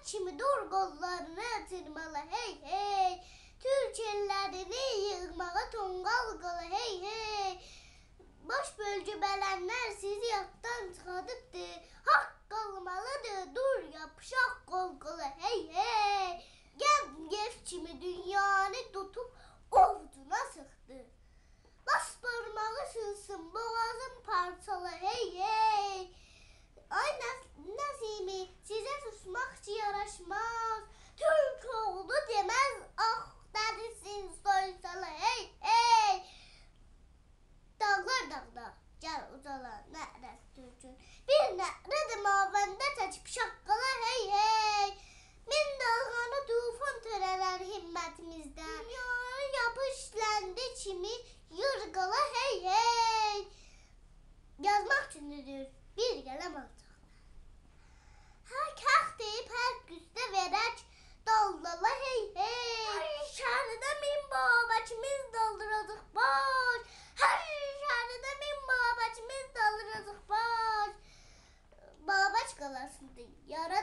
kimi dur qollarını tırmalı hey hey. Türk ellerini yığmağa tonqal qala hey hey. Baş bölgü bələnlər sizi yaddan çıxadıbdır. Haqq qalmalıdır, dur yapışaq qol-qola hey hey. Gəl kimi dünyanı tutub ovcuna sıxdı. Bas parmağı sılsın, boğazım parçalı hey hey. Ay Nəzimi, sizə susmaq ki yaraşmaz. Türk oğlu deməz, ah dərisin soysalı hey hey. Dağlar dağda, gəl ucala nərəz Türkün. Bir nərədir mavəndə çəkib şaqqala hey hey. Min dalğanı tufan törələr himmətimizdən. Dünyaya yapışləndi kimi yırğala hey hey. Yazmaq üçündür bir qələm alacaqlar. Hər kəx deyib hər güzdə verək dallala hey hey. Hər şəhərdə min babacımız daldıracaq baş. Hər şəhərdə min babacımız daldıracaq baş. Babaç qalasında yara